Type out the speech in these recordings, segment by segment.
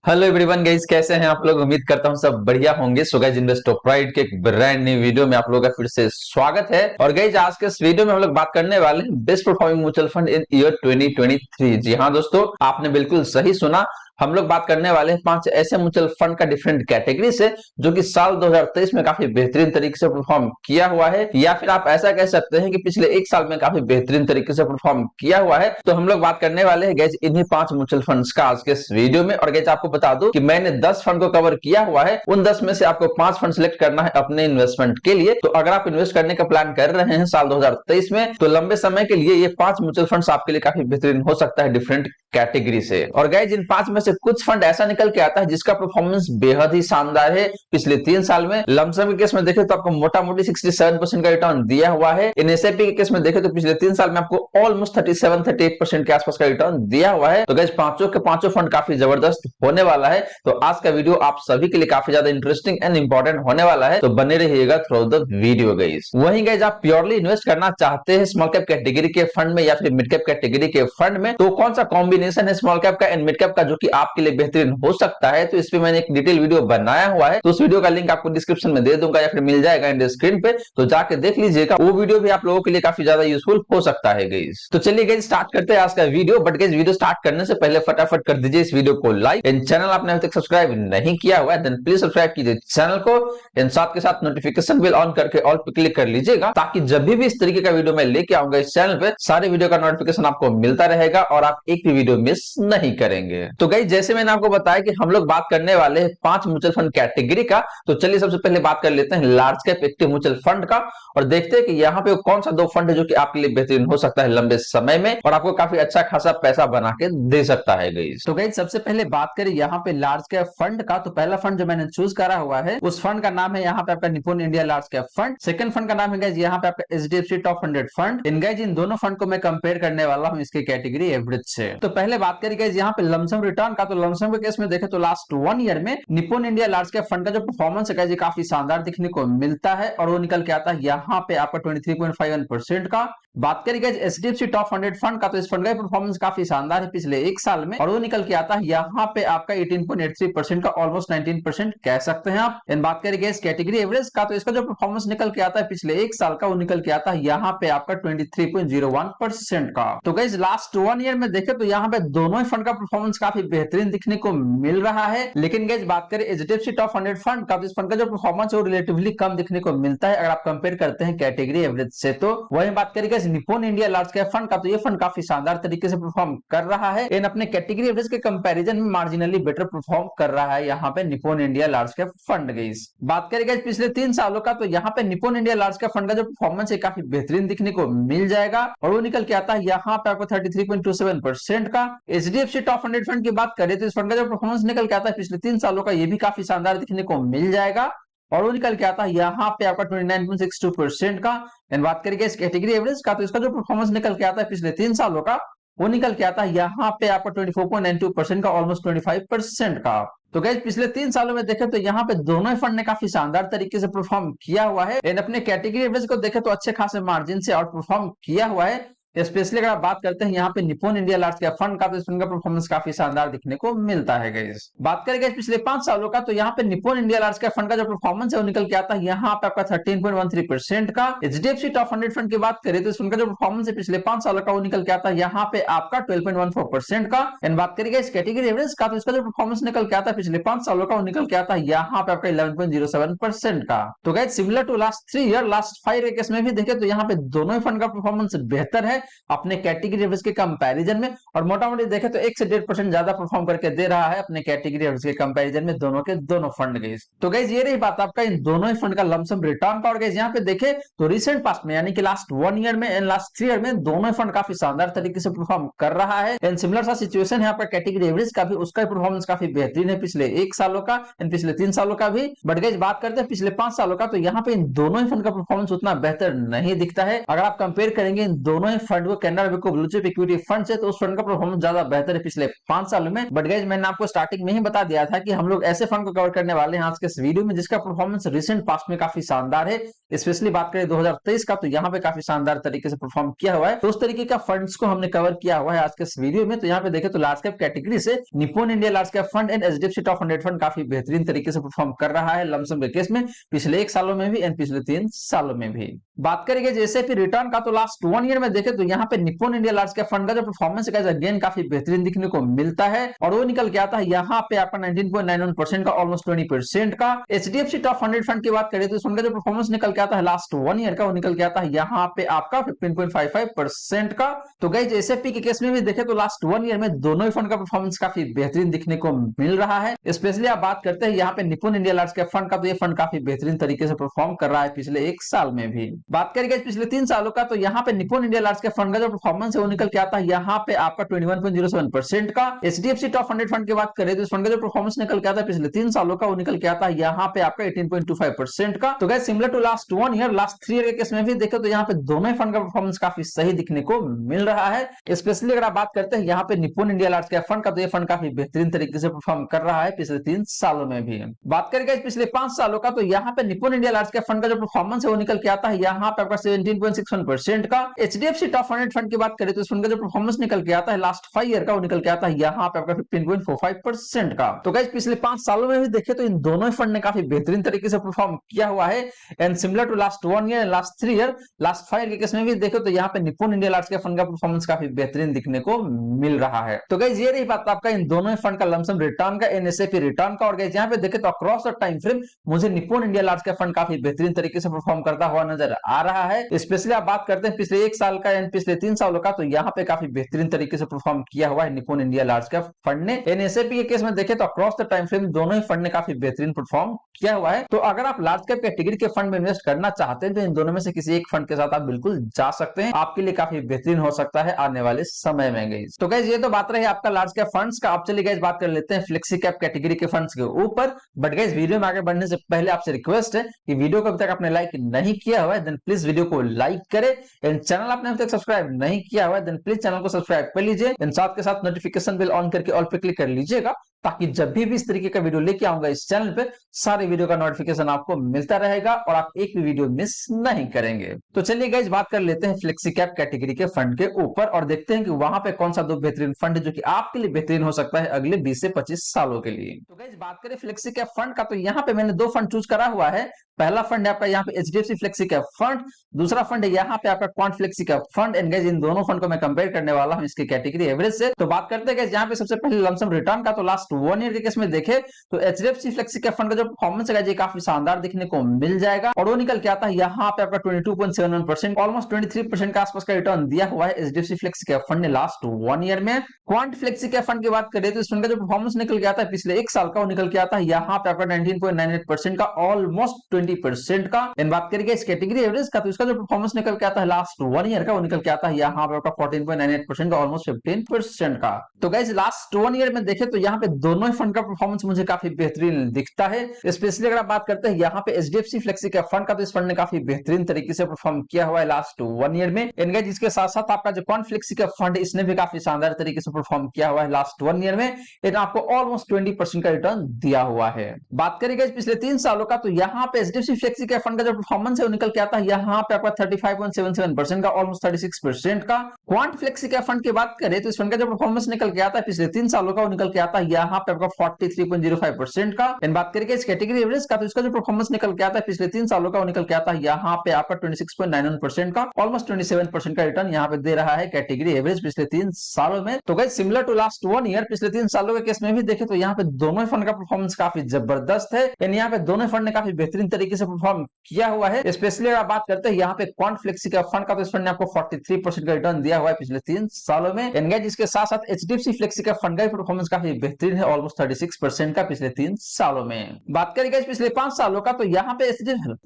Hello everyone guys, कैसे हैं आप लोग। उम्मीद करता हूं सब बढ़िया होंगे। सो गाइस, इन्वेस्टर प्राइड के एक ब्रांड न्यू वीडियो में आप लोगों का फिर से स्वागत है। और गाइस, आज के इस वीडियो में हम लोग बात करने वाले हैं best performing mutual fund in year 2023। जी हाँ दोस्तों, आपने बिल्कुल सही सुना। हम लोग बात करने वाले हैं 5 ऐसे म्यूचुअल फंड का डिफरेंट कैटेगरी से जो कि साल 2023 में काफी बेहतरीन तरीके से परफॉर्म किया हुआ है, या फिर आप ऐसा कह सकते हैं कि पिछले एक साल में काफी बेहतरीन तरीके से परफॉर्म किया हुआ है। तो हम लोग बात करने वाले हैं गाइस इन्हीं 5 म्यूचुअल फंड्स का आज के इस वीडियो में। और गाइस, आपको बता दूं कि मैंने 10 फंड को कवर किया हुआ है। उन 10 में से आपको 5 फंड सिलेक्ट करना है अपने इन्वेस्टमेंट के लिए। तो अगर आप इन्वेस्ट करने का प्लान कर रहे हैं साल 2023 में, तो लंबे समय के लिए ये 5 म्यूचुअल फंड्स आपके लिए काफी बेहतरीन हो सकता है डिफरेंट कैटेगरी से। और गाइस, इन 5 में से कुछ फंड ऐसा निकल के आता है जिसका परफॉर्मेंस बेहद ही शानदार है। पिछले 3 साल में लमसम के केस में देखें तो आपको मोटा मोटी 67% का रिटर्न दिया हुआ है। इन एसआईपी के केस में देखें तो पिछले 3 साल में आपको ऑलमोस्ट 37-38% के आसपास का रिटर्न दिया हुआ है। तो गाइस, पांचों के पांचों फंड काफी जबरदस्त होने वाला है। तो आज का वीडियो आप सभी के लिए काफी ज्यादा इंटरेस्टिंग एंड इंपॉर्टेंट होने वाला है। तो बने रहिएगा थ्रू द वीडियो गाइस। वहीं गाइस, आप प्योरली इन्वेस्ट करना चाहते हैं स्मॉल कैप कैटेगरी के फंड में या फिर मिड कैप कैटेगरी के फंड में, तो कौन सा कॉम्बिनेशन है स्मॉल कैप का एंड मिड कैप का जो कि आपके लिए बेहतरीन हो सकता है, तो इस पे मैंने एक डिटेल वीडियो बनाया हुआ है। तो उस वीडियो का लिंक आपको डिस्क्रिप्शन में दे दूंगा या फिर मिल जाएगा एंड स्क्रीन पे, तो जाके देख लीजिएगा। वो वीडियो भी आप लोगों के लिए काफी ज्यादा यूजफुल हो सकता है गाइस। तो चलिए गाइस, स्टार्ट करते हैं आज का video. But guys, video start करने से पहले फटाफट कर दीजिए इस वीडियो को लाइक। एंड चैनल आपने अभी तक सब्सक्राइब नहीं किया हुआ है देन प्लीज सब्सक्राइब कीजिए चैनल को। एंड साथ के साथ नोटिफिकेशन बेल ऑन करके ऑल पे क्लिक कर लीजिएगा, ताकि जब भी इस तरीके का वीडियो मैं लेके आऊंगा इस चैनल पे, सारे वीडियो का नोटिफिकेशन आपको मिलता रहेगा और आप एक भी वीडियो मिस नहीं करेंगे। तो गाइस, जैसे मैंने आपको बताया कि हम लोग बात करने वाले हैं 5 म्यूचुअल फंड कैटेगरी का। तो चलिए सबसे पहले बात कर लेते हैं large cap active mutual fund का, और देखते हैं कि यहाँ पे कौन सा 2 फंड है जो कि आपके लिए बेहतरीन हो सकता है लंबे समय में और आपको काफी अच्छा खासा पैसा बना के दे सकता है गाइस। तो गाइस, सबसे पहले बात करें यहाँ पे लार्ज कैप फंड का, तो पहला फंड जो मैंने चूज करा हुआ है उस फंड का नाम है यहाँ पे आपका Nippon India large cap fund. Second fund का नाम है गाइस यहाँ पे आपका एचडीएफसी टॉप 100 फंड। इन गाइस, इन दोनों फंड को मैं कंपेयर करने वाला हूँ इसके कैटेगरी एवरेज से। तो पहले बात करें गाइस यहाँ पे लमसम रिटर्न का, तो लमसम के केस में देखें तो लास्ट 1 ईयर में निपुण इंडिया लार्ज कैप फंड का जो परफॉर्मेंस है गाइस ये काफी शानदार दिखने को मिलता है, और वो निकल के आता है यहाँ पे आपका 23.51% का। बात करें गाइस एचडीएफसी टॉप 100 फंड का, तो इस फंड का परफॉर्मेंस काफी शानदार है पिछले एक साल में, और वो निकल के आता है यहाँ पे आपका 18.83% का, ऑलमोस्ट 19% कह सकते हैं आप। इन बात करें गाइस कैटेगरी एवरेज का, तो इसका जो परफॉर्मेंस निकल के आता है पिछले एक साल का, वो निकल के आता है यहाँ पे आपका 23.01% का। तो गाइस, लास्ट 1 ईयर में देखें तो यहाँ पे दोनों ही फंड का परफॉर्मेंस काफी बेहतरीन दिखने को मिल रहा है। लेकिन गाइस, बात करें एचडीएफसी टॉप 100 फंड का, तो इस फंड का जो परफॉर्मेंस है वो रिलेटिवली कम दिखने को मिलता है अगर आप कंपेयर करते हैं कैटेगरी एवरेज से। तो वही बात करें गाइस निपुण इंडिया लार्ज कैप फंड का, तो ये फंड काफी शानदार तरीके से परफॉर्म कर रहा है। इन अपने कैटेगरी एवरेज के कंपैरिजन में मार्जिनली बेटर परफॉर्म कर रहा है यहाँ पे निपुण India large cap fund guys. बात करें गाइस पिछले 3 सालों का, तो यहाँ पे निपुण इंडिया लार्ज कैप फंड का जो परफॉर्मेंस है काफी बेहतरीन दिखने को मिल जाएगा, और वो निकल के आता है यहाँ पे आपको 33.27% का। एचडीएफसी टॉप 100 फंड की बात करें तो इस फंड का जो परफॉर्मेंस निकल के आता है पिछले 3 सालों का, ये भी काफी शानदार दिखने को मिल जाएगा, और वो निकल के आता है यहाँ पे आपका 29.62% का। एंड बात करेंगे इस कैटेगरी एवरेज का, तो इसका जो परफॉर्मेंस निकल के आता है पिछले 3 सालों का, वो निकल के आता है यहाँ पे आपका 24.92% का, ऑलमोस्ट 25% का। तो गाइस, पिछले 3 सालों में देखें तो यहाँ पे दोनों ही फंड ने काफी शानदार तरीके से परफॉर्म किया हुआ है। एंड अपने कैटेगरी एवरेज को देखें तो अच्छे खासे मार्जिन से आउट परफॉर्म किया हुआ है। स्पेशली अगर आप बात करते हैं यहाँ पे निपुण इंडिया लार्ज कैप फंड का, तो इस फंड का परफॉर्मेंस काफी शानदार दिखने को मिलता है गाइस। बात करें गाइस पिछले 5 सालों का, तो यहाँ पे निपुण इंडिया लार्ज कैप फंड का जो परफॉर्मेंस है वो निकल के आता है यहाँ पे आपका 13.13% का। एचडीएफसी टॉप 100 फंड की बात करें तो इस फंड का जो परफॉर्मेंस है पिछले 5 सालों का, वो निकल के आता है यहाँ पे आपका 12.14% का। एंड बात करेंगे इस कैटेगरी एवरेज का, तो इसका जो परफॉर्मेंस निकल के आता है पिछले 5 सालों का, वो निकल के आता है यहाँ पे आपका 11.07% का। तो guys, similar to last 3 year last 5 year case में भी देखें तो यहाँ पे दोनों ही फंड का परफॉर्मेंस बेहतर है अपने कैटेगरी एवरेज के कंपैरिजन में, और मोटा मोटी देखें तो 1 से 1.5% ज्यादा परफॉर्म करके दे रहा है अपने कैटेगरी एवरेज के कंपैरिजन में दोनों के दोनों फंड गाइस। तो गाइस, ये रही बात आपका इन दोनों ही फंड का लमसम रिटर्न का। और गाइस, यहाँ पे देखें तो रिसेंट पास्ट में यानी कि लास्ट 1 ईयर में एंड लास्ट 3 ईयर में दोनों ही फंड काफी शानदार तरीके से परफॉर्म कर रहा है। एंड सिमिलर सा सिचुएशन है आपका कैटेगरी एवरेज का भी, उसका परफॉर्मेंस काफी बेहतरीन है पिछले 1 सालों का एंड पिछले 3 सालों का भी। बट गाइस, बात करते हैं पिछले 5 सालों का, तो यहाँ पे इन दोनों ही फंड का परफॉर्मेंस उतना बेहतर नहीं दिखता है अगर आप कंपेयर करेंगे इन दोनों ही फंड वो Canara bank blue chip equity fund है, तो उस फंड का परफॉर्मेंस ज्यादा बेहतर है पिछले 5 सालों में। बट गाइस मैंने आपको स्टार्टिंग में ही बता दिया था कि हम लोग ऐसे फंड को कवर करने वाले हैं आज के इस वीडियो में जिसका परफॉर्मेंस रिसेंट पास्ट में काफी शानदार है। स्पेशली बात करें 2023 का, तो यहाँ पे काफी शानदार तरीके से परफॉर्म किया हुआ है। तो उस तरीके का फंड्स को हमने कवर किया हुआ है आज के इस वीडियो में। तो यहाँ पे देखें तो लार्ज कैप कैटेगरी से Nippon India large cap fund and HDFC top 100 fund काफी बेहतरीन तरीके से परफॉर्म कर रहा है लमसम के केस में, पिछले 1 सालों में भी एंड पिछले 3 सालों में भी। बात करेंगे जैसे कि रिटर्न का, तो लास्ट 1 ईयर में देखें तो यहाँ पे Nippon India large cap fund का जो परफॉर्मेंस है अगेन काफी बेहतरीन दिखने को मिलता है, और वो निकल के आता है यहाँ पे आपका 19.91% का, ऑलमोस्ट 20% का। एचडीएफसी टॉप 100 फंड की बात करें तो इसका जो परफॉर्मेंस निकल के आता है लास्ट 1 ईयर का, वो निकल के आता है यहाँ पे आपका 15.55% का। तो गाइस एसएपी के केस में भी देखें तो लास्ट 1 ईयर में दोनों ही फंड का परफॉर्मेंस काफी बेहतरीन दिखने को मिल रहा है। स्पेशली आप बात करते हैं यहाँ पे Nippon India large cap fund का, तो ये फंड काफी बेहतरीन तरीके से परफॉर्म कर रहा है पिछले 1 साल में भी। बात करेंगे पिछले 3 सालों का, तो यहाँ पे Nippon India large cap fund का जो परफॉर्मेंस है वो निकल के आता है यहाँ पे आपका 21.07% का। एचडीएफसी टॉप 100 फंड की बात करें तो इस फंड का जो परफॉर्मेंस निकल के आता है पिछले 3 सालों का, वो निकल के आता है यहाँ पे आपका 18.25% का। तो guys similar to last 1 year, last 3 year के केस में भी देखें तो यहाँ पे दोनों ही फंड का परफॉर्मेंस काफी सही दिखने को मिल रहा है। स्पेशली अगर आप बात करते हैं यहाँ पे Nippon India large cap fund का, तो ये फंड काफी बेहतरीन तरीके से परफॉर्म कर रहा है पिछले 3 सालों में भी। बात करेंगे पिछले 5 सालों का, तो यहाँ पे Nippon India large cap fund का जो परफॉर्मेंस है वो निकल के आता है यहाँ पे आपका 17.61% का। एचडीएफसी टॉप 100 फंड की बात करें तो इस फंड का जो परफॉर्मेंस निकल के आता है लास्ट 5 ईयर का, वो निकल के आता है यहाँ पे आपका 15.45% का। तो गाइस पिछले 5 सालों में भी देखें तो इन दोनों ही फंड ने काफी बेहतरीन तरीके से परफॉर्म किया हुआ है। And similar to last 1 year, last 3 year, last 5 year के केस में भी देखें तो यहाँ पे Nippon India large cap fund का परफॉर्मेंस काफी बेहतरीन दिखने को मिल रहा है। तो गाइस ये रही बात आपका इन दोनों ही फंड का लमसम रिटर्न का, एनएसएपी रिटर्न का। और गाइस यहाँ पे देखें तो अक्रॉस द टाइम फ्रेम मुझे Nippon India large cap fund काफी बेहतरीन तरीके से परफॉर्म करता हुआ नजर आ रहा है। स्पेशली आप बात करते हैं पिछले 1 साल का एंड पिछले 3 सालों का, तो यहाँ पे काफी बेहतरीन तरीके से परफॉर्म किया हुआ है Nippon India large cap fund ने। एनएसएपी के केस में देखें तो अक्रॉस द टाइम फ्रेम दोनों ही फंड ने काफी बेहतरीन परफॉर्म किया हुआ है। तो अगर आप लार्ज कैप कैटेगरी के फंड में इन्वेस्ट करना चाहते हैं तो इन दोनों में से किसी एक फंड के साथ आप बिल्कुल जा सकते हैं, आपके लिए काफी बेहतरीन हो सकता है आने वाले समय में गाइस। तो गाइस ये तो बात रही आपका लार्ज कैप फंड्स का। अब चलिए गाइस बात कर लेते हैं फ्लेक्सी कैप कैटेगरी के फंड्स के ऊपर। बट गाइस वीडियो में आगे बढ़ने से पहले आपसे रिक्वेस्ट है कि वीडियो को अभी तक आपने लाइक नहीं किया हुआ है देन प्लीज वीडियो को लाइक करें, एंड चैनल आपने अभी तक सब्सक्राइब नहीं किया हुआ है देन प्लीज चैनल को सब्सक्राइब कर लीजिए, एंड साथ के साथ नोटिफिकेशन बेल ऑन करके ऑल पे क्लिक कर लीजिएगा, ताकि जब भी इस तरीके का वीडियो लेके आऊंगा इस चैनल पे सारे वीडियो का नोटिफिकेशन आपको मिलता रहेगा और आप एक भी वीडियो मिस नहीं करेंगे। तो चलिए गाइस बात कर लेते हैं फ्लेक्सी कैप कैटेगरी के फंड के ऊपर और देखते हैं कि वहां पे कौन सा दो बेहतरीन फंड है जो कि आपके लिए बेहतरीन हो सकता है अगले 20 से 25 सालों के लिए। तो गाइस बात करें फ्लेक्सी कैप फंड का, तो यहाँ पे मैंने 2 फंड चूज करा हुआ है। पहला फंड है आपका यहाँ पे एचडीएफसी फ्लेक्सी कैप फंड, दूसरा फंड है यहाँ पे आपका quant flexi cap fund. And guys इन दोनों फंड को मैं कंपेयर करने वाला हूँ इसकी कैटेगरी एवरेज से। तो बात करते हैं गाइस यहाँ पे सबसे पहले लमसम रिटर्न का, तो लास्ट 1 ईयर के केस में देखे तो एचडीएफसी फ्लेक्सी कैप फंड का जो परफॉर्मेंस है काफी शानदार दिखने को मिल जाएगा, और वो निकल के आता है यहाँ पे आपका 22.71%, ऑलमोस्ट 23% के आसपास का रिटर्न दिया हुआ है एचडीएफसी फ्लेक्सी कैप फंड ने लास्ट 1 ईयर में। क्वांट फ्लेक्सी कैप फंड की बात करें तो इस फंड का जो परफॉर्मेंस निकल के आता है पिछले 1 साल का, वो निकल के आता है यहाँ पे आपका 19.98% का, ऑलमोस्ट 20% का। एंड बात करेंगे इस कैटेगरी एवरेज का, तो इसका जो परफॉर्मेंस निकल के आता है लास्ट 1 ईयर का, वो निकल के आता है यहाँ पे आपका 14.98% का, ऑलमोस्ट 15% का। तो गाइस लास्ट 1 ईयर में देखें तो यहाँ पे दोनों ही फंड का परफॉर्मेंस मुझे काफी बेहतरीन दिखता है। स्पेशली अगर आप बात करते हैं यहाँ पे एचडीएफसी फ्लेक्सी कैप फंड का, तो इस फंड ने काफी बेहतरीन तरीके से परफॉर्म किया हुआ है लास्ट 1 ईयर में। एंड गाइस इसके साथ साथ आपका जो क्वांट फ्लेक्सी कैप फंड है इसने भी काफी शानदार तरीके से परफॉर्म किया हुआ है लास्ट 1 ईयर में, एंड आपको ऑलमोस्ट 20% का रिटर्न दिया हुआ है। बात करेंगे पिछले 3 सालों का, तो यहाँ पे एचडीएफसी फ्लेक्सी कैप फंड का जो परफॉर्मेंस है वो निकल के आता है यहाँ पे आपका 35.77% का, ऑलमोस्ट 36% का। क्वांट फ्लेक्सी कैप फंड की बात करें तो इस फंड का जो परफॉर्मेंस निकल के आता है पिछले 3 सालों का, वो निकल के आता है यहाँ पे आपका 43.05% का। एंड बात करेंगे इस कैटेगरी एवरेज का, तो इसका जो परफॉर्मेंस निकल के आता है पिछले 3 सालों का, वो निकल के आता है यहाँ पे आपका 26.91% का, ऑलमोस्ट 27% का रिटर्न यहाँ पे दे रहा है कैटेगरी एवरेज पिछले 3 सालों में। तो guys similar to last 1 year, पिछले 3 सालों के केस में भी देखें तो यहाँ पे दोनों ही फंड का परफॉर्मेंस काफी जबरदस्त है, एंड यहाँ पे दोनों फंड ने काफी बेहतरीन तरीके से परफॉर्म किया हुआ है। स्पेशली अगर आप बात करते हैं यहाँ पे क्वांट फ्लेक्सी कैप फंड का, तो इस फंड ने आपको 43% का रिटर्न दिया हुआ है पिछले 3 सालों में। एंड गाइस इसके साथ साथ एचडीएफसी फ्लेक्सी कैप फंड का परफॉर्मेंस काफी बेहतरीन बेहतरीन है, ऑलमोस्ट 36% का पिछले 3 सालों में। बात करेंगे पिछले 5 सालों का, तो यहाँ पे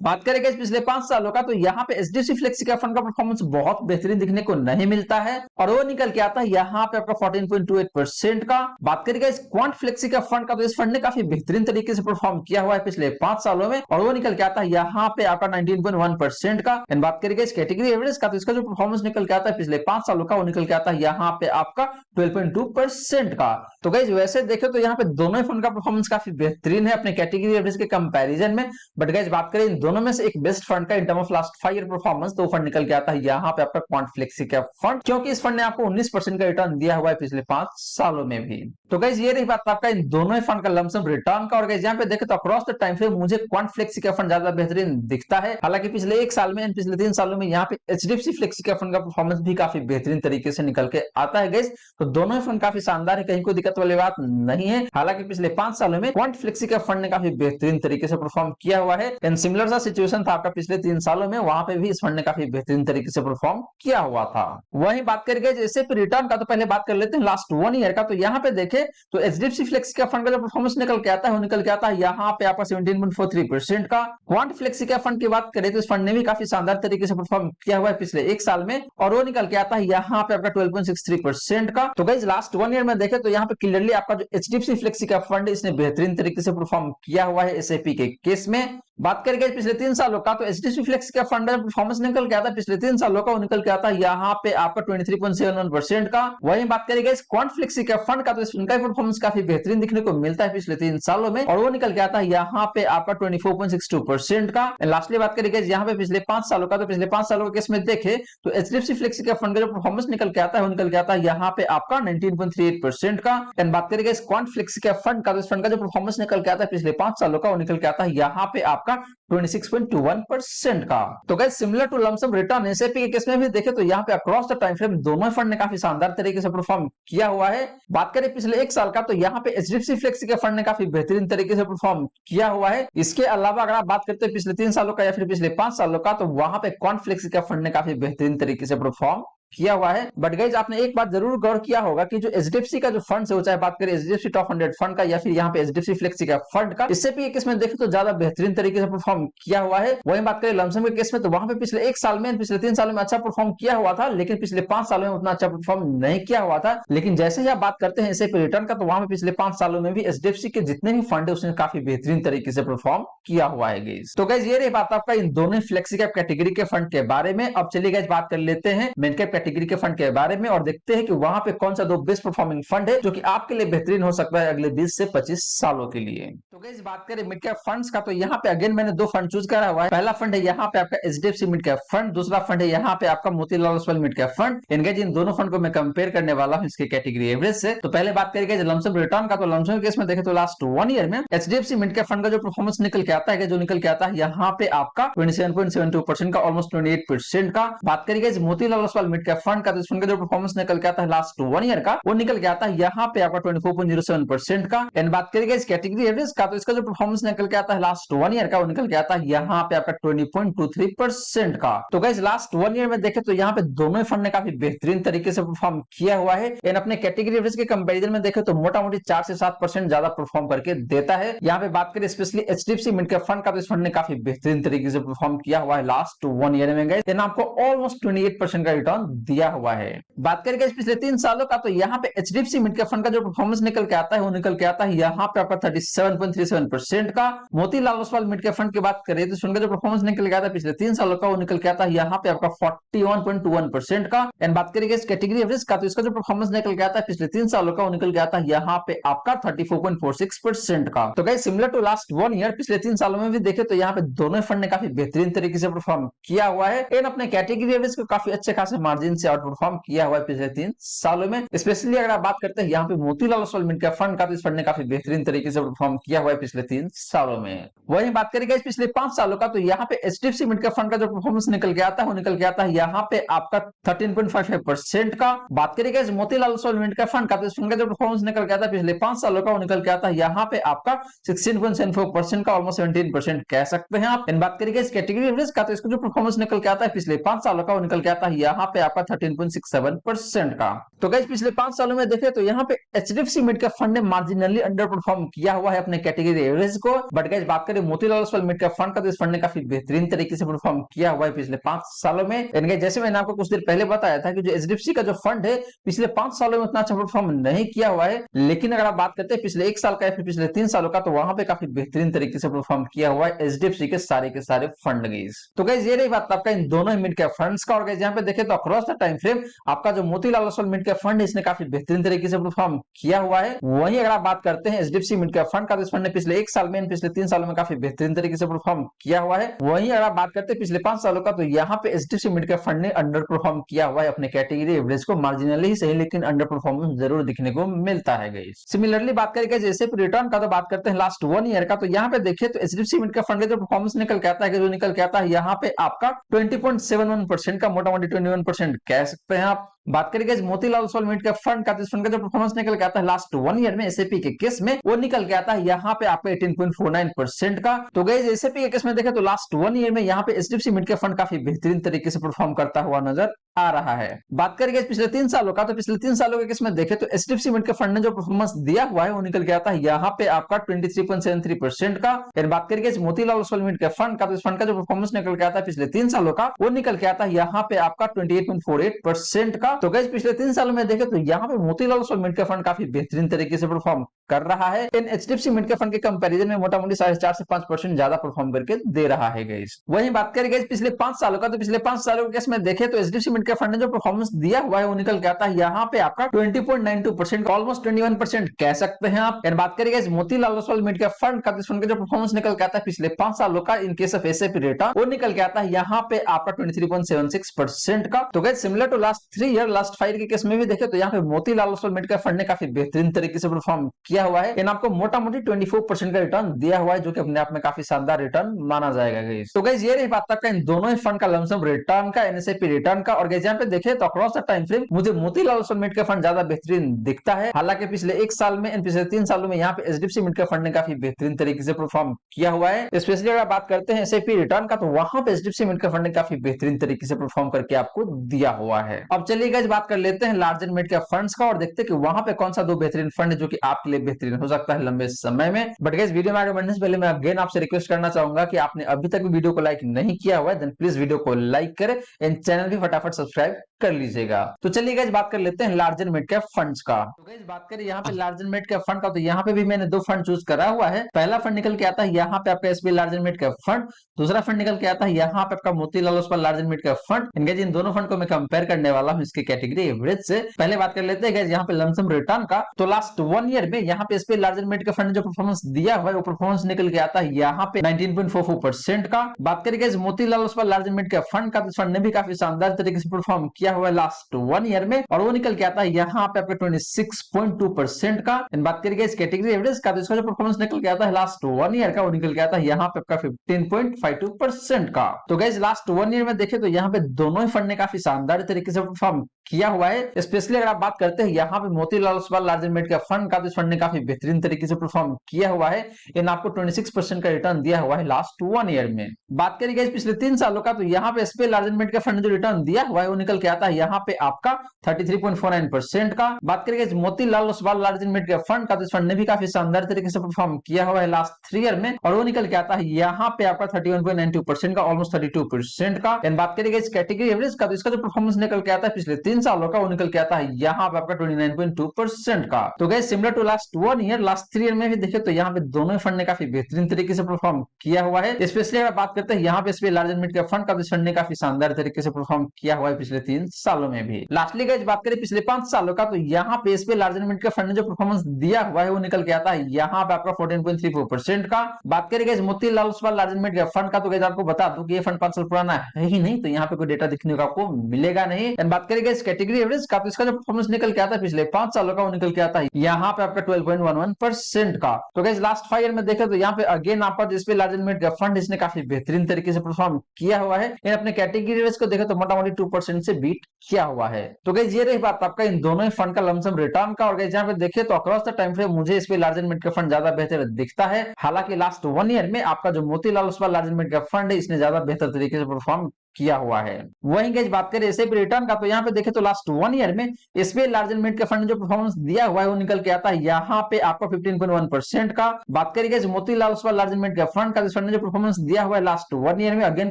बात करेंगे पिछले 5 सालों का, तो यहाँ पे एचडीएफसी फ्लेक्सी का फंड का परफॉर्मेंस बहुत बेहतरीन दिखने को नहीं मिलता है और वो निकल के आता है यहाँ पे आपका 14.28% का। बात करेंगे इस क्वांट फ्लेक्सी का फंड का, तो इस फंड ने काफी बेहतरीन तरीके से परफॉर्म किया हुआ है पिछले 5 सालों में और वो निकल के आता है यहाँ पे आपका 19.1% का। एंड बात करेंगे इस कैटेगरी एवरेज का, तो इसका जो परफॉर्मेंस निकल के आता है पिछले 5 सालों का, वो निकल के आता है यहाँ पे आपका 12.2% का। तो गाइस वैसे देखे तो यहाँ पे दोनों ही फंड का परफॉर्मेंस काफी बेहतरीन है अपने कैटेगरी एवरेज के कंपैरिजन में। बट गाइस बात करें इन दोनों में से एक बेस्ट फंड का in term of last 5 year performance, तो फंड निकल के आता है यहाँ पे आपका क्वांट फ्लेक्सी का फंड, क्योंकि इस फंड ने आपको 19% का रिटर्न दिया हुआ है पिछले 5 सालों में भी। तो गाइस ये रही बात आपका इन दोनों ही फंड का लमसम रिटर्न का। और गाइस यहाँ पे देखे तो अक्रॉस द टाइम फ्रेम मुझे क्वांट फ्लेक्सी का फंड ज्यादा बेहतरीन दिखता है। हालांकि पिछले 1 साल में पिछले 3 सालों में यहाँ पे एचडीएफसी फ्लेक्सी का फंड का परफॉर्मेंस भी काफी बेहतरीन तरीके से निकल के आता है गाइस। तो दोनों ही फंड काफी शानदार है, कहीं कोई दिक्कत वाली बात नहीं है। हालांकि पिछले 5 सालों में क्वांट फ्लेक्सी का फंड ने काफी बेहतरीन तरीके से परफॉर्म किया हुआ है। एंड सिमिलर सा सिचुएशन था आपका पिछले 3 सालों में, वहां पे भी इस फंड ने काफी बेहतरीन तरीके से परफॉर्म किया हुआ था। वहीं बात करेंगे जैसे रिटर्न का, तो पहले बात कर लेते हैं लास्ट 1 ईयर का। तो यहाँ पे देखे तो एचडीएफसी फ्लेक्सी का फंड का जो परफॉर्मेंस निकल के आता है, वो निकल के आता है यहाँ पे आपका 17.43% का। क्वांट फ्लेक्सी का फंड की बात करें तो इस फंड ने भी काफी शानदार तरीके से परफॉर्म किया हुआ है पिछले 1 साल में और वो निकल के आता है यहाँ पे आपका 12.63% का। तो गाइस लास्ट 1 ईयर में देखे तो यहाँ पे क्लियरली आपका जो एचडीएफसी फ्लेक्सी का फंड है, इसने बेहतरीन तरीके से परफॉर्म किया हुआ है एसआईपी के केस में। बात करेंगे पिछले 3 सालों का, तो एचडीएफसी फ्लेक्सी का फंड परफॉर्मेंस निकल के आता है पिछले 3 सालों का, वो निकल के आता है यहाँ पे आपका 23.71% का। वहीं बात करेंगे इस क्वांट फ्लेक्सी का फंड का, तो इस फंड का परफॉर्मेंस काफी बेहतरीन दिखने को मिलता है पिछले 3 सालों में और वो निकल के आता है यहाँ पे आपका 24.62% का। लास्टली बात करेंगे यहाँ पे पिछले 5 सालों का, तो पिछले 5 सालों के केस में देखे तो एचडीएफसी फ्लेक्सी का फंड का जो परफॉर्मेंस निकल के आता है, वो निकल के आता है यहाँ पे आपका 19.38% का। एंड बात करेंगे इस क्वांट फ्लेक्सी का फंड का, तो इस फंड का जो परफॉर्मेंस निकल के आता है पिछले 5 सालों का, वो निकल के आता है यहाँ पे आपका 26.21% का। तो guys similar to lump sum return SIP के केस में भी देखे तो यहाँ पे अक्रॉस द टाइम फ्रेम दोनों फंड ने काफी शानदार तरीके से परफॉर्म किया हुआ है। बात करें पिछले 1 साल का, तो यहाँ पे एचडीएफसी फ्लेक्सी के फंड ने काफी बेहतरीन तरीके से परफॉर्म किया हुआ है। इसके अलावा अगर आप बात करते हैं पिछले 3 सालों का या फिर पिछले 5 सालों का, तो वहां पे क्वांट फ्लेक्सी का फंड ने काफी बेहतरीन तरीके से परफॉर्म किया हुआ है। बट गाइज आपने एक बात जरूर गौर किया होगा कि जो एचडीएफसी का जो फंड है, चाहे बात करें एचडीएफसी टॉप 100 फंड का या फिर यहाँ पे एचडीएफसी फ्लेक्सी का फंड का, इससे भी केस में देखें तो ज्यादा बेहतरीन तरीके से परफॉर्म किया हुआ है। वहीं बात करें लमसम के केस में, तो वहां पे पिछले 1 साल में पिछले 3 सालों में अच्छा परफॉर्म किया हुआ था, लेकिन पिछले 5 सालों में उतना अच्छा परफॉर्म नहीं किया हुआ था। लेकिन जैसे ही आप बात करते हैं एसआईपी रिटर्न का, तो वहां पे पिछले 5 सालों में भी एचडीएफसी के जितने भी फंड है उसने काफी बेहतरीन तरीके से परफॉर्म किया हुआ है गाइज। तो गाइज ये रही बात आपका इन दोनों फ्लेक्सी कैप कैटेगरी के फंड के बारे में। अब चलिए गाइज बात कर लेते हैं मेन कैप कैटेगरी के फंड के बारे में और देखते हैं कि वहां पे कौन सा 2 बेस्ट परफॉर्मिंग फंड है जो कि आपके लिए बेहतरीन हो सकता है अगले 20 से 25 सालों के लिए। तो गाइस बात करें मिड कैप फंड्स का, तो यहाँ पे अगेन मैंने 2 फंड चूज करा हुआ है। पहला फंड है यहाँ पे आपका एचडीएफसी मिड कैप फंड, दूसरा फंड है यहाँ पे आपका Motilal Oswal mid cap fund. इनके इन दोनों फंड को मैं कंपेयर करने वाला हूँ इसके कैटेगरी एवरेज से। तो पहले बात करेंगे लमसम रिटर्न का, तो लमसम केस में देखे तो लास्ट 1 ईयर में एचडीएफसी मिड कैप फंड का जो परफॉर्मेंस निकल के आता है, जो निकल के आता है यहाँ पे आपका 27.72% का, ऑलमोस्ट 28% का। बात करेंगे Motilal Oswal mid cap fund का, तो इस फंड का जो परफॉर्मेंस निकल के आता है लास्ट 1 ईयर का, वो निकल के आता है यहाँ पे आपका 24.07% का। एंड बात करेंगे इस कैटेगरी एवरेज का, तो इसका जो परफॉर्मेंस निकल के आता है लास्ट 1 ईयर का, वो निकल के आता है यहाँ पे आपका 20.23% का। तो गाइस लास्ट 1 ईयर में देखे तो यहाँ पे दोनों ही फंड ने काफी बेहतरीन तरीके से परफॉर्म किया हुआ है। एंड अपने कैटेगरी एवरेज के कंपैरिजन में देखे तो मोटा मोटी 4 से 7% ज्यादा परफॉर्म करके देता है। यहाँ पे बात करें specially HDFC mid cap fund का, तो इस फंड ने काफी बेहतरीन तरीके से परफॉर्म किया हुआ है लास्ट 1 ईयर में गाइस। आपको ऑलमोस्ट 28% का रिटर्न दिया हुआ है। बात करेंगे पिछले 3 सालों का, तो यहाँ पे एचडीएफसी मिड कैप फंड का जो परफॉर्मेंस निकल के आता है, वो निकल के आता है यहाँ पे आपका 37.37% का। Motilal Oswal mid cap fund की बात करें तो इसका जो परफॉर्मेंस निकल के आता है पिछले 3 सालों का, वो निकल के आता है यहाँ पे आपका 41.21% का। एंड बात करेंगे इस कैटेगरी एवरेज का, तो इसका जो परफॉर्मेंस निकल के आता है पिछले 3 सालों का, वो निकल के आता है यहाँ पे आपका 34.46% का। तो guys similar to last 1 year पिछले 3 सालों में भी देखे तो यहाँ पे दोनों फंड ने काफी बेहतरीन तरीके से परफॉर्म किया हुआ है। एंड अपने कैटेगरी एवरेज को काफी अच्छे खासे मार्जिन से आउट परफॉर्म किया हुआ है पिछले 3 सालों में। स्पेशली अगर आप बात करते हैं यहाँ पे Motilal Oswal mid cap fund का, तो इस फंड ने काफी बेहतरीन तरीके से परफॉर्म किया हुआ है पिछले 3 सालों में। वहीं बात करेंगे पिछले 5 सालों का, तो यहाँ पे एचडीएफसी मिड कैप फंड का जो परफॉर्मेंस निकल के आता है, वो निकल के आता है यहाँ पे आपका 13.55% का। बात करेंगे Motilal Oswal mid cap fund का, तो इस फंड का जो परफॉर्मेंस निकल के आता है पिछले 5 सालों का, वो निकल के आता है यहाँ पे आपका 16.74% का, ऑलमोस्ट 17% कह सकते हैं आप। बात करेंगे इस कैटेगरी एवरेज का, तो इसका जो परफॉर्मेंस निकल के आता है पिछले 5 सालों का, वो निकल के आता है यहाँ पे आपका आपका 13.67% का। तो गाइस पिछले 5 सालों में देखें तो यहाँ पे एचडीएफसी मिड कैप फंड ने मार्जिनली अंडर परफॉर्म किया हुआ है अपने कैटेगरी एवरेज को। बट गाइस बात करें Motilal Oswal mid cap fund का, तो इस फंड ने काफी बेहतरीन तरीके से परफॉर्म किया हुआ है पिछले 5 सालों में। यानी जैसे मैंने आपको कुछ देर पहले बताया था कि जो एचडीएफसी का जो फंड है पिछले 5 सालों में उतना अच्छा परफॉर्म नहीं किया हुआ है, लेकिन अगर आप बात करते हैं पिछले 1 साल का या फिर पिछले 3 सालों का, तो वहां पे काफी बेहतरीन तरीके से परफॉर्म किया हुआ है एचडीएफसी के सारे फंड गाइस। तो गाइस ये रही बात आपका इन दोनों मिड कैप फंड्स का। और गाइस यहाँ पे देखें तो अक्रॉस द टाइम फ्रेम आपका जो Motilal Oswal mid cap fund है इसने काफी बेहतरीन तरीके से परफॉर्म किया हुआ है। वहीं अगर आप बात करते हैं एचडीएफसी मिड कैप फंड का, तो इस फंड ने पिछले 1 साल में, पिछले 3 सालों में काफी बेहतरीन तरीके से परफॉर्म किया हुआ है। वहीं अगर आप बात करते हैं पिछले 5 सालों का, तो यहाँ पे एचडीएफसी मिड कैप फंड ने अंडर परफॉर्म किया हुआ है अपने कैटेगरी एवरेज को। मार्जिनली ही सही, लेकिन अंडर परफॉर्मेंस जरूर दिखने को मिलता है गाइस। सिमिलरली बात करेंगे जैसे रिटर्न का, तो बात करते हैं लास्ट 1 ईयर का, तो यहाँ पे देखिए तो एचडीएफसी मिड कैप फंड का जो परफॉर्मेंस निकल के आता है, जो निकल के आता है यहाँ पे आपका 20.71% का, मोटा मोटी 21% कह सकते हैं आप। बात करेंगे Motilal Oswal mid cap fund का, तो इस फंड का जो परफॉर्मेंस निकल के आता है लास्ट 1 ईयर में एसएपी के केस में, वो निकल के आता है यहाँ पे आपका 18.49% का। तो गाइस एसएपी के केस में देखें तो लास्ट 1 ईयर में यहाँ पे एचडीएफसी मिड कैप फंड काफी बेहतरीन तरीके से परफॉर्म करता हुआ नजर आ रहा है। बात करेंगे पिछले 3 सालों का, तो पिछले 3 सालों के केस में देखें तो एचडीएफसी मिड कैप फंड ने जो परफॉर्मेंस दिया हुआ है वो निकल के आता है यहाँ पे आपका 23.73% का। फिर बात करेंगे Motilal Oswal mid cap fund का, तो इस फंड का जो परफॉर्मेंस निकल के आता है पिछले 3 सालों का, वो निकल के आता है यहाँ पे आपका 28.48% का। तो गाइस पिछले 3 सालों में देखें तो यहाँ पे Motilal Oswal mid cap fund काफी बेहतरीन तरीके से परफॉर्म कर रहा है। इन एचडीएफसी मिड कैप फंड के कंपैरिजन में मोटा मोटी 4.5 से 5% ज्यादा परफॉर्म करके दे रहा है गाइस। वहीं बात करेंगे पिछले 5 सालों का, तो पिछले 5 सालों के केस में देखें तो एचडीएफसी मिड कैप फंड ने जो परफॉर्मेंस दिया हुआ है वो निकल के आता है यहाँ पे आपका 20.92%, ऑलमोस्ट 21% कह सकते हैं आप। और बात करेंगे Motilal Oswal mid cap fund का, तो इस फंड का जो परफॉर्मेंस निकल के आता है पिछले 5 सालों का इन केस ऑफ एसआईपी रेटा, वो निकल के आता है यहाँ पे आपका 23.76% का। तो guys similar to last 3 year, last 5 के केस में भी देखें तो यहाँ पे Motilal Oswal mid cap fund ने काफी बेहतरीन तरीके से परफॉर्म किया हुआ है। इन आपको मोटा मोटी 24% का रिटर्न दिया हुआ है, जो कि अपने आप में काफी शानदार रिटर्न माना जाएगा गाइस। तो गाइस ये रही बात तक इन दोनों ही फंड का लमसम रिटर्न का, एनएसआईपी रिटर्न का। और गाइस यहाँ पे देखें तो अक्रॉस द टाइम फ्रेम मुझे Motilal Oswal mid cap fund ज्यादा बेहतरीन दिखता है। हालांकि पिछले 1 साल में, पिछले 3 सालों में यहाँ पे एचडीएफसी मिड कैप फंड ने काफी बेहतरीन तरीके से परफॉर्म किया हुआ है। स्पेशली अगर बात करते हैं एसआईपी रिटर्न का, तो वहां पे एचडीएफसी मिड कैप फंड ने काफी बेहतरीन तरीके से परफॉर्म करके आपको दिया हुआ है। अब चलिए गाइस बात कर लेते हैं large and mid cap funds का, और देखते हैं कि वहां पे कौन सा 2 बेहतरीन फंड है जो कि आपके लिए बेहतरीन हो सकता है लंबे समय में। बट गाइस वीडियो में आगे बढ़ने से पहले मैं अगेन आपसे रिक्वेस्ट करना चाहूंगा कि आपने अभी तक भी वीडियो को लाइक नहीं किया हुआ है, देन प्लीज वीडियो को लाइक करें एंड चैनल भी फटाफट सब्सक्राइब कर लीजिएगा। तो चलिए गाइस बात कर लेते हैं large and mid cap funds का। तो गाइस बात करें यहाँ पे large and mid cap fund का, तो यहाँ पे भी मैंने 2 फंड चूज करा हुआ है। पहला फंड निकल के आता है यहाँ पे आपका SBI large and mid cap fund, दूसरा फंड निकल के आता है यहाँ पे आपका Motilal Oswal large and mid cap fund. इन दोनों फंड को मैं कंपेयर करने वाला हूँ इसके कैटेगरी एवरेज से। पहले बात कर लेते हैं गाइस यहाँ पे लमसम रिटर्न का। तो लास्ट 1 ईयर में यहाँ पे SBI large and mid cap fund ने जो परफॉर्मेंस दिया हुआ है वो परफॉर्मेंस निकल के आता है यहाँ पे 19.44% का। बात करें guys Motilal Oswal large and mid cap fund का, तो फंड ने भी काफी शानदार तरीके से परफॉर्म किया हुआ है लास्ट 1 ईयर में, और वो निकल के आता है यहाँ पे आपका 26.2% का। बात करें गाइस कैटेगरी एवरेज का, तो इसका जो परफॉर्मेंस निकल के आता है लास्ट 1 ईयर का, वो निकल के आता है यहाँ पे आपका 15.52% का। तो गाइस लास्ट 1 ईयर में देखें तो यहाँ पे दोनों ही फंड ने काफी शानदार तरीके से परफॉर्म किया हुआ है। स्पेशली अगर आप बात करते हैं यहाँ पे Motilal Oswal large and mid cap fund का, तो इस फंड ने काफी बेहतरीन तरीके से परफॉर्म किया हुआ है। इन आपको 26% का रिटर्न दिया हुआ है लास्ट 1 ईयर में। बात करें गाइस पिछले 3 सालों का, तो यहाँ पे SBI large and mid cap fund ने जो रिटर्न दिया हुआ है वो निकल के आता है यहाँ पे आपका 33.49% का। बात करें guys Motilal Oswal large and mid cap fund का, तो इस फंड ने भी काफी शानदार तरीके से परफॉर्म किया हुआ है लास्ट 3 ईयर में, और वो निकल के आता है यहाँ पे आपका 31.92% का, ऑलमोस्ट 32% का। बात करें गाइस कैटेगरी एवरेज का, तो इसका जो परफॉर्मेंस निकल के आता है पिछले 3 सालों का, वो निकल के आता है यहाँ पे आपका 29.2% का। तो guys similar to last 1 year, last 3 year में भी देखे तो यहाँ पे दोनों फंड ने काफी बेहतरीन तरीके से परफॉर्म किया हुआ है। स्पेशली अगर बात करते हैं यहाँ पे SBI large and mid cap fund का, तो इस फंड ने काफी शानदार तरीके से परफॉर्म किया हुआ है पिछले 3 सालों में भी। लास्टली गाइस बात करें पिछले 5 सालों का, तो यहाँ पे SBI large and mid cap fund ने जो परफॉर्मेंस दिया हुआ है वो निकल के आता है यहाँ पे आपका 14.34% का। बात करें guys Motilal Oswal large and mid cap fund का, तो गाइस आपको बता दूं कि ये फंड 5 साल पुराना है ही नहीं, तो यहाँ पे कोई डेटा दिखने को आपको मिलेगा नहीं। एंड बात करें गाइस कैटेगरी एवरेज का, तो इसका जो परफॉर्मेंस निकल के आता है पिछले 5 सालों का, वो निकल के आता है यहाँ पे आपका 12.11% का। तो गाइस लास्ट 5 ईयर में देखें तो यहाँ पे अगेन आपका SBI large and mid cap fund इसने काफी बेहतरीन तरीके से परफॉर्म किया हुआ है। अपने कैटेगरी एवरेज को देखें तो मोटा मोटी 2% से बीट किया हुआ है। तो गाइस ये रही बात आपका इन दोनों ही फंड का लमसम रिटर्न का। और गाइस यहाँ पे देखें तो अक्रॉस द टाइम फ्रेम मुझे SBI large and mid cap fund ज्यादा बेहतर दिखता है। हालांकि लास्ट 1 ईयर में आपका जो Motilal Oswal large and mid cap fund है इसने ज्यादा बेहतर तरीके से परफॉर्म किया हुआ है। वहीं गाइस बात करें एसआईपी रिटर्न का, तो यहाँ पे देखें तो लास्ट 1 ईयर में SBI large and mid cap fund ने जो परफॉर्मेंस दिया हुआ है वो निकल के आता है यहाँ पे आपका 15.1% का। बात करिए guys Motilal Oswal large and mid cap fund का, फंड ने जो परफॉर्मेंस दिया हुआ है लास्ट 1 ईयर में अगेन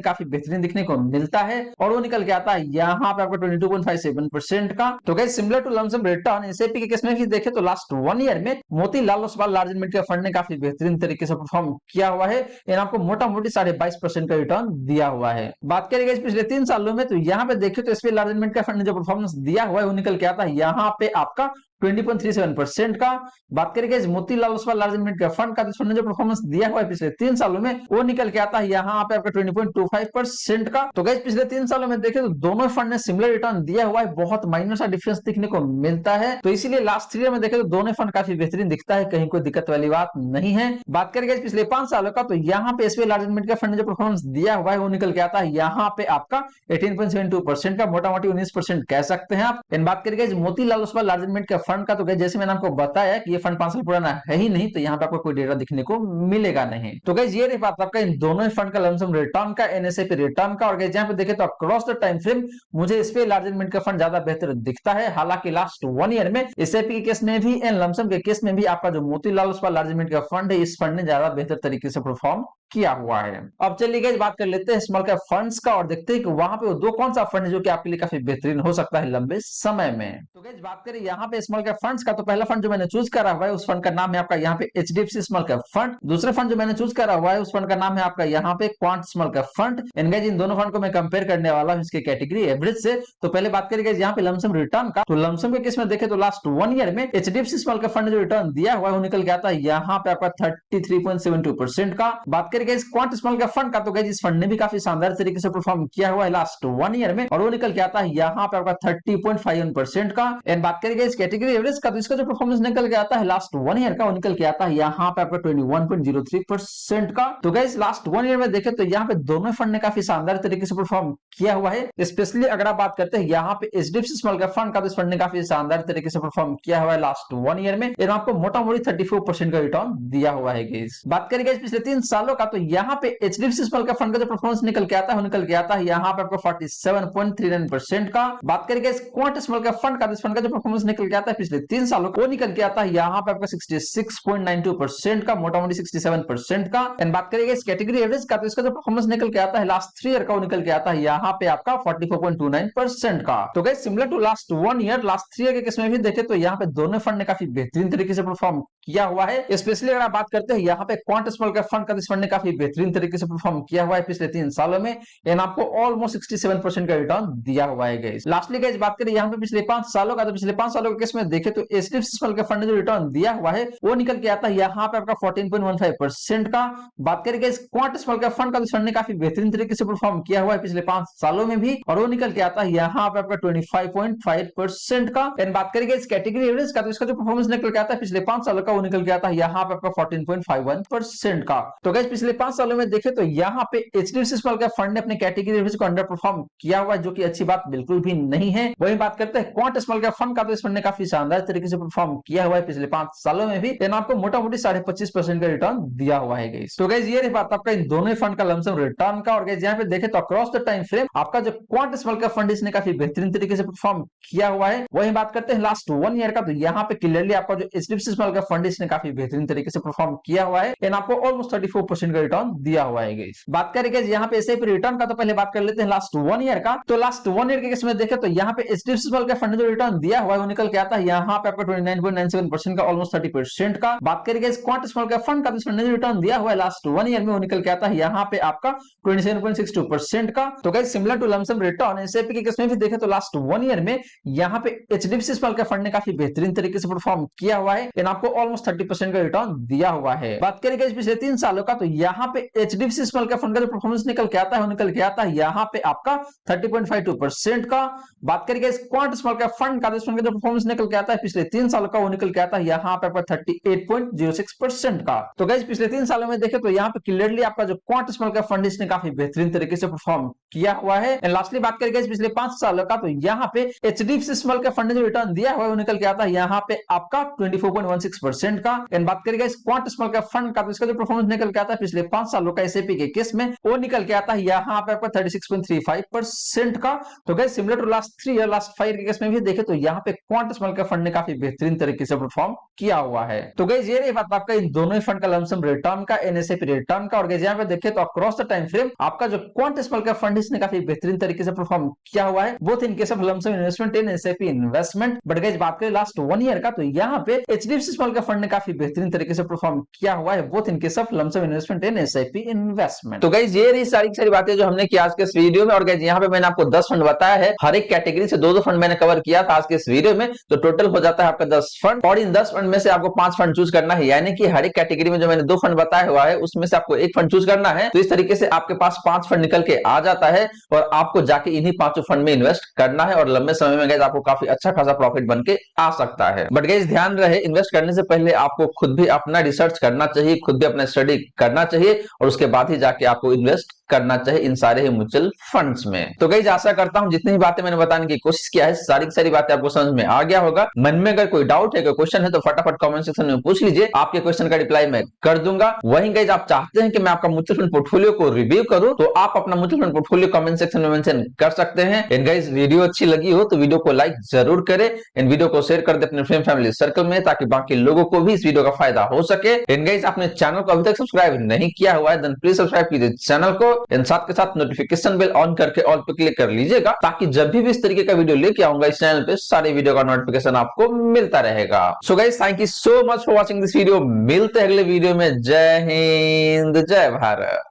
काफी बेहतरीन दिखने को मिलता है और वो निकल के आता है यहाँ पे आपका 22.57% का। तो guys similar to lump sum return SIP के केस में भी देखें तो लास्ट 1 ईयर में Motilal Oswal large and mid cap fund ने काफी बेहतरीन तरीके से परफॉर्म किया हुआ है, आपको मोटा मोटी 22.5% का रिटर्न दिया हुआ है। बात करेंगे पिछले 3 सालों में, तो यहाँ पे देखिए तो एसबीआई लार्ज एंड मिड का फंड ने जो परफॉर्मेंस दिया हुआ है वो निकल के आता है यहाँ पे आपका 20.37% का। बात करेंगे Motilal Oswal large and mid cap fund का, फंड ने जो परफॉर्मेंस दिया हुआ है पिछले 3 सालों में वो निकल के आता है यहाँ पे आपका 20.25% का। तो गाइस पिछले 3 सालों में देखें तो दोनों फंड ने सिमिलर रिटर्न दिया हुआ है, बहुत माइनर सा डिफरेंस दिखने को मिलता है। तो इसीलिए लास्ट 3 ईयर में देखें तो दोनों फंड काफी बेहतरीन दिखता है, कहीं कोई दिक्कत वाली बात नहीं है। बात करेंगे पिछले 5 सालों का, तो यहाँ पे SBI large and mid cap fund ने जो परफॉर्मेंस दिया हुआ है वो निकल के आता है यहाँ पे आपका 18.72% का, मोटा मोटी 19% कह सकते हैं आप। बात करेंगे Motilal Oswal large and mid cap fund का, तो जैसे मैंने आपको बताया कि ये फंड 5 साल पुराना है ही नहीं, तो यहाँ पे आपको कोई डेटा दिखने को मिलेगा नहीं। तो गाइस ये रही बात आपका इन दोनों फंड का लमसम रिटर्न का, एनएसए रिटर्न का। और गाइस यहाँ पे देखें तो अक्रॉस द टाइम फ्रेम मुझे एसबीआई लार्ज एंड मिड का फंड ज्यादा बेहतर दिखता है। हालांकि लास्ट 1 ईयर में एसआईपी के केस में भी एंड लमसम के केस में भी आपका जो Motilal Oswal large and mid का फंड है इस फंड ने ज्यादा बेहतर तरीके से परफॉर्म किया हुआ है। अब चलिए गाइस बात कर लेते हैं स्मॉल कैप फंड्स का और देखते हैं कि वहां पे वो दो कौन सा फंड है जो कि आपके लिए काफी बेहतरीन हो सकता है लंबे समय में। तो गाइस बात करें यहाँ पे स्मॉल कैप फंड्स का, तो पहला फंड जो मैंने चूज करा हुआ है उस फंड का नाम है आपका यहाँ पे एचडीएफसी स्मॉल कैप फंड। दूसरे फंड जो मैंने चूज करा हुआ है उस फंड का नाम है आपका यहाँ पे quant small cap fund. And guys इन दोनों फंड को मैं कंपेयर करने वाला हूँ इसके कैटेगरी एवरेज से। तो पहले बात करेंगे यहाँ पे लमसम रिटर्न का, तो लमसम के केस में देखे तो लास्ट 1 ईयर में एचडीएफसी स्मॉल कैप फंड जो रिटर्न दिया हुआ है वो निकल के आता है यहाँ पे आपका 33.72% का। बात करेंगे इस क्वांट स्मॉल कैप फंड का, तो गाइस इस फंड ने भी काफी शानदार तरीके से परफॉर्म किया हुआ है लास्ट 1 ईयर में और वो निकल के आता है यहाँ पे आपका 30.51% का। एंड बात करेंगे इस कैटेगरी एवरेज का, तो इसका जो परफॉर्मेंस निकल के आता है लास्ट 1 ईयर का वो निकल के आता है यहाँ पे आपका 21.03% का। तो गाइस लास्ट 1 ईयर में देखें तो यहाँ पे दोनों फंड ने काफी शानदार तरीके से परफॉर्म किया हुआ है। स्पेशली अगर आप बात करते हैं यहाँ पे एचडीएफसी स्मॉल कैप फंड का, तो इस फंड ने काफी शानदार तरीके से परफॉर्म किया हुआ है लास्ट 1 ईयर में और आपको मोटा मोटी 34% का रिटर्न दिया हुआ है गाइस। बात करेंगे पिछले 3 सालों का, तो यहाँ पे एचडीएफसी स्मॉल कैप फंड का जो परफॉर्मेंस निकल के आता है वो निकल के आता है यहाँ पे आपको 47.39% का। बात करेंगे क्वांट स्मॉल कैप फंड का, इस फंड का जो परफॉर्मेंस निकल के आता है पिछले 3 सालों को निकल के आता है यहाँ पे आपका 66.92% का, मोटा मोटी 67% का। एंड बात करेंगे इस कैटेगरी एवरेज का, तो इसका जो परफॉर्मेंस निकल के आता है लास्ट 3 ईयर का वो निकल के आता है यहाँ पे आपका 44.29% का। तो guys similar to last 1 year last 3 year के केस में भी देखे तो यहाँ पे दोनों फंड ने काफी बेहतरीन तरीके से परफॉर्म किया हुआ है। स्पेशली अगर आप बात करते हैं यहाँ पे क्वांट स्मॉल कैप फंड का, इस फंड ने काफी बेहतरीन तरीके से परफॉर्म किया हुआ है पिछले 3 सालों में एंड आपको ऑलमोस्ट 67% का रिटर्न दिया हुआ है गाइस। लास्टली गाइस बात करें यहाँ पे पिछले 5 सालों का, तो पिछले 5 सालों के केस में देखे तो एचडीएफसी स्मॉल कैप फंड ने जो रिटर्न दिया हुआ है वो निकल के आता है यहाँ पे आपका 14.15% का। बात करें guys quant small cap fund का, तो इस फंड ने काफी बेहतरीन तरीके से परफॉर्म किया हुआ है पिछले 5 सालों में भी और वो निकल के आता है यहाँ पे आपका 25.5% का। एंड बात करेंगे इस कैटेगरी एवरेज का, तो इसका जो परफॉर्मेंस निकल के आता है पिछले 5 सालों का वो निकल के आता है यहाँ पे आपका 14.51% का। तो गाइस पिछले 5 सालों में देखे तो यहाँ पे एचडीएफसी स्मॉल कैप फंड ने अपने कैटेगरी एवरेज को अंडर परफॉर्म किया हुआ है, जो कि अच्छी बात बिल्कुल भी नहीं है। वही बात करते हैं क्वांट स्मॉल कैप फंड का, तो इस फंड ने काफी शानदार तरीके से परफॉर्म किया हुआ है पिछले 5 सालों में भी एंड आपको मोटा मोटी 25.5% का रिटर्न दिया हुआ है गाइस। तो गाइस ये रही बात आपका इन दोनों फंड का लमसम रिटर्न का। और गाइस यहाँ पे देखे तो अक्रॉस द टाइम फ्रेम आपका जो क्वांट स्मॉल कैप फंड इसने काफी बेहतरीन तरीके से परफॉर्म किया हुआ है। वही बात करते हैं लास्ट 1 ईयर का, तो यहाँ पे क्लियरली आपका जो एचडीएफसी स्मॉल कैप फंड इसने काफी बेहतरीन तरीके से परफॉर्म किया हुआ है एंड आपको ऑलमोस्ट 34% का रिटर्न दिया हुआ है गाइस। बात करेंगे यहाँ पे एसआईपी रिटर्न का, तो पहले बात कर लेते हैं लास्ट 1 ईयर का। तो लास्ट 1 ईयर के केस में देखे तो यहाँ पे एचडीएफसी स्मॉल कैप फंड जो रिटर्न दिया हुआ है वो निकल के आता है यहाँ पे आपका 29.97% का, ऑलमोस्ट 30% का। बात करेंगे क्वांट स्मॉल कैप फंड का, तो इस फंड ने जो रिटर्न दिया हुआ है लास्ट 1 ईयर में वो निकल के आता है यहाँ पे आपका 27.62% का। तो guys similar to lump sum return SIP के केस में भी देखे तो लास्ट 1 ईयर में यहाँ पे एचडीएफसी स्मॉल कैप फंड ने काफी बेहतरीन तरीके से परफॉर्म किया हुआ है एंड आपको ऑलमोस्ट 30% का रिटर्न दिया हुआ है। बात करेंगे पिछले 3 सालों का, तो यहाँ पे एचडीएफसी स्मॉल कैप फंड का जो परफॉर्मेंस निकल के आता है वो निकल के आता है यहाँ पे आपका 30.52% का। बात करेंगे क्वांट स्मॉल कैप फंड का, तो इस फंड का जो परफॉर्मेंस निकल के आता है पिछले 3 सालों का वो निकल के आता है यहाँ पे आपका 38.06% का। तो गाइस पिछले 3 सालों में देखे तो यहाँ पे क्लियरली आपका जो क्वांट स्मॉल कैप फंड इसने काफी बेहतरीन तरीके से परफॉर्म किया हुआ है। एंड लास्टली बात करेंगे पिछले 5 सालों का, तो यहाँ पे एचडीएफसी स्मॉल कैप फंड ने जो रिटर्न दिया हुआ है वो निकल के आता है यहाँ पे आपका 24.16% का। एंड बात करेंगे क्वांट स्मॉल कैप फंड का, तो इसका जो परफॉर्मेंस निकल के आता है पिछले 5 सालों का एसआईपी के केस में वो निकल के आता है यहाँ पे आपका 36.35% का। तो guys similar to last 3 year last 5 year के केस में भी देखे तो यहाँ पे क्वांट स्मॉल कैप फंड ने काफी बेहतरीन तरीके से परफॉर्म किया हुआ है। तो गाइस ये रही बात आपका इन दोनों ही फंड का लमसम रिटर्न का, एनएसआईपी रिटर्न का। और गाइस यहाँ पे देखे तो अक्रॉस द टाइम फ्रेम आपका जो क्वांट स्मॉल कैप फंड इसने काफी बेहतरीन तरीके से परफॉर्म किया हुआ है, both in case of lump sum investment in SIP investment. But guys बात करें लास्ट 1 ईयर का तो यहाँ पे एचडीएफसी स्मॉल कैप फंड ने काफी बेहतरीन तरीके से परफॉर्म किया हुआ है, both in case of lump sum investment in SIP investment. तो गाइस ये रही सारी बातें जो हमने की आज के इस वीडियो में। और गाइस यहाँ पे मैंने आपको 10 फंड बताया है, हर एक कैटेगरी से 2-2 फंड मैंने कवर किया था आज के इस वीडियो में, तो टोटल हो जाता है आपका 10 फंड। और इन 10 फंड में से आपको 5 फंड चूज करना है, यानी कि हर एक कैटेगरी में जो मैंने 2 फंड बताया हुआ है उसमें से आपको 1 फंड चूज करना है। तो इस तरीके से आपके पास 5 फंड निकल के आ जाता है और आपको जाके इन्हीं 5 फंड में इन्वेस्ट करना है और लंबे समय में गाइस आपको काफी अच्छा खासा प्रॉफिट बन के आ सकता है। बट गाइस ध्यान रहे, इन्वेस्ट करने से पहले आपको खुद भी अपना रिसर्च करना चाहिए, खुद भी अपना स्टडी करना चाहिए और उसके बाद ही जाके आपको इन्वेस्ट करना चाहिए इन सारे ही म्यूचुअल फंड्स में। तो गाइस आशा करता हूं जितनी भी बातें मैंने बताने की कोशिश किया है सारी की सारी बातें आपको समझ में आ गया होगा। मन में अगर कोई डाउट है, कोई क्वेश्चन है तो फटाफट कमेंट सेक्शन में पूछ लीजिए, आपके क्वेश्चन का रिप्लाई मैं कर दूंगा। वहीं गाइस आप चाहते हैं कि मैं आपका म्यूचुअल फंड पोर्टफोलियो को रिव्यू करूं तो आप अपना mutual fund portfolio comment section में मेंशन कर सकते हैं। एंड गाइस वीडियो अच्छी लगी हो तो वीडियो को लाइक जरूर करें, इन वीडियो को शेयर कर दे अपने फ्रेंड फैमिली सर्कल में ताकि बाकी लोगों को भी इस वीडियो का फायदा हो सके। एंड गाइस आपने चैनल को अभी तक सब्सक्राइब नहीं किया हुआ है देन प्लीज सब्सक्राइब कीजिए चैनल को एंड साथ के साथ नोटिफिकेशन बेल ऑन करके ऑल पे क्लिक कर लीजिएगा ताकि जब भी इस तरीके का वीडियो लेके आऊंगा इस चैनल पे सारे वीडियो का नोटिफिकेशन आपको मिलता रहेगा। So guys thank you so much for watching this video, मिलते हैं अगले वीडियो में। जय हिंद जय भारत।